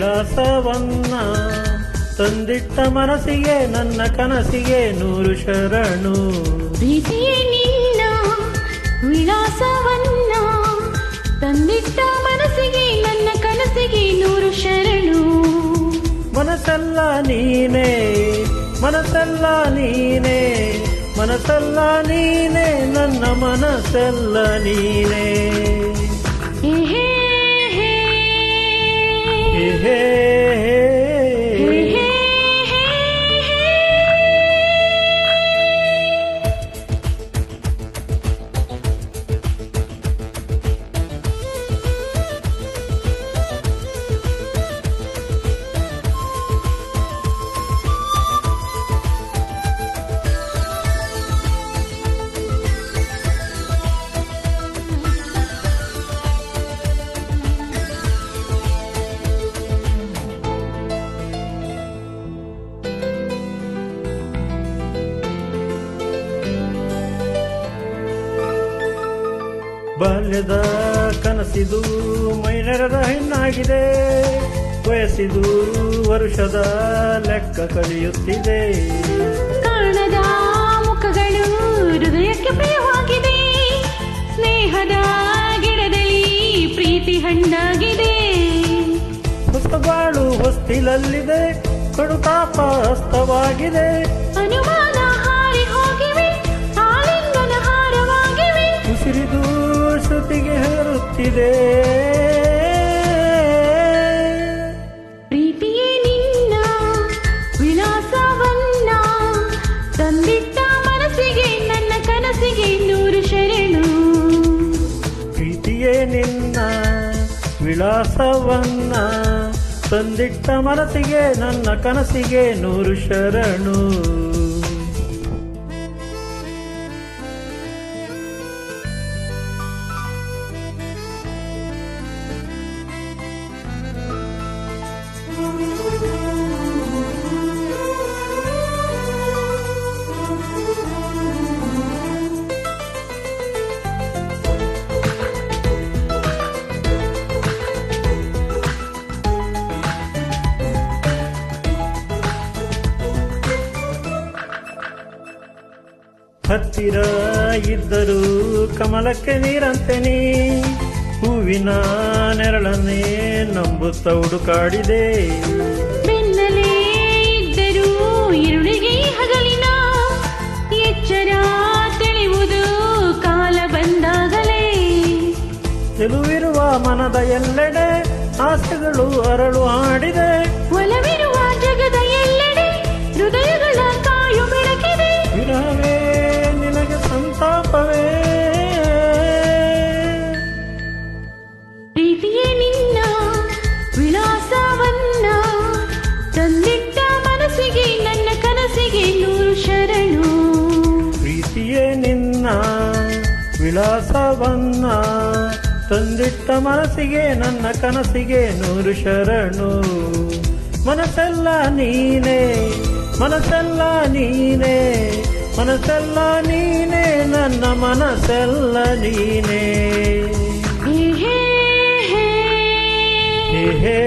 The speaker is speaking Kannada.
ವಿಳಾಸವನ್ನ ತಂದಿಟ್ಟ ಮನಸ್ಸಿಗೆ ನನ್ನ ಕನಸಿಗೆ 100 ಶರಣು. ಪ್ರೀತಿಯೇ ನಿನ್ನ ವಿಳಾಸವನ್ನ ತಂದಿಟ್ಟ ಮನಸ್ಸಿಗೆ ನನ್ನ ಕನಸಿಗೆ 100 ಶರಣು. ಮನಸ್ಸೆಲ್ಲ ನೀನೇ, ಮನಸ್ಸೆಲ್ಲ ನೀನೇ, ಮನಸ್ಸೆಲ್ಲ ನೀನೇ, ನನ್ನ ಮನಸ್ಸೆಲ್ಲ ನೀನೇ. ಹೇ ಹೇ ಬಾಲ್ಯದ ಕನಸಿದು ಮೈನೆರೆದ ಹೆಣ್ಣಾಗಿದೆ, ವಯಸ್ಸಿದು ವರುಷದ ಲೆಕ್ಕ ಕಳೆಯುತ್ತಿದೆ. ಕಾಣದ ಮುಖಗಳು ಹೃದಯಕ್ಕೆ ಪ್ರಿಯವಾಗಿದೆ, ಸ್ನೇಹದ ಗಿಡದಲ್ಲಿ ಪ್ರೀತಿ ಹಣ್ಣಾಗಿದೆ. ಹೊಸ ಬಾಳು ಹೊಸ್ತಿಲಲ್ಲಿದೆ, ಕಡು ತಾಪ ಹಸ್ತವಾಗಿದೆ. ಅನುಮಾನ ಹಾರಿ ಹೋಗಿವೆ, ಆಲಿಂಗನ ಹಾರವಾಗಿವೆ. ಉಸಿರಿದು ಶ್ರುತಿಗೆ ಹೇರುತ್ತಿದೆ. ಪ್ರೀತಿಯೇ ನಿನ್ನ ವಿಳಾಸವನ್ನ ತಂದಿಟ್ಟ ಮನಸ್ಸಿಗೆ ನನ್ನ ಕನಸಿಗೆ 100 ಶರಣು. ಪ್ರೀತಿಯೇ ನಿನ್ನ ವಿಳಾಸವನ್ನ ತಂದಿಟ್ಟ ಮನಸ್ಸಿಗೆ ನನ್ನ ಕನಸಿಗೆ 100 ಶರಣು. ಹತ್ತಿರ ಇದ್ದರೂ ಕಮಲಕ್ಕೆ ನೀರಂತೆ ನೀ, ಹೂವಿನ ನೆರಳನ್ನೇ ನಂಬುತ್ತ ಹುಡುಕಾಡಿದೆ. ಬೆನ್ನಲೇ ಇದ್ದರೂ ഇരുಳಿಗೆ ಹಗಲಿನ ಎಚ್ಚರ ತಿಳಿಯುವುದು ಕಾಲ ಬಂದಾಗಲೇ. ಚೆಲುವಿರುವ ಮನದ ಎಲ್ಲೆಡೆ ಆಸೆಗಳು ಅರಳು ಆಡಿದೆ. ಒಲವಿರುವ ಜಗದ ಎಲ್ಲೆಡೆ ಹೃದಯಗಳ ಕಾಯು ಬೆಳಕಿದೆ. ವಿರಹವೇ ನಿನಗೆ ಸಂತಾಪವೇ. ಪ್ರೀತಿಯೇ ನಿನ್ನ ವಿಳಾಸವನ್ನ ತಂದಿಟ್ಟ ಮನಸ್ಸಿಗೆ ನನ್ನ ಕನಸಿಗೆ 100 ಶರಣು. ಪ್ರೀತಿಯೇ ನಿನ್ನ ವಿಳಾಸವನ್ನ ತಂದಿಟ್ಟ ಮನಸ್ಸಿಗೆ ನನ್ನ ಕನಸಿಗೆ 100 ಶರಣು. ಮನಸ್ಸೆಲ್ಲ ನೀನೇ, ಮನಸ್ಸೆಲ್ಲ ನೀನೇ, ಮನಸ್ಸೆಲ್ಲ ನೀನೇ, ನನ್ನ ಮನಸ್ಸೆಲ್ಲ ನೀನೇ. ಹೇ ಹೇ ಹೇ ಹೇ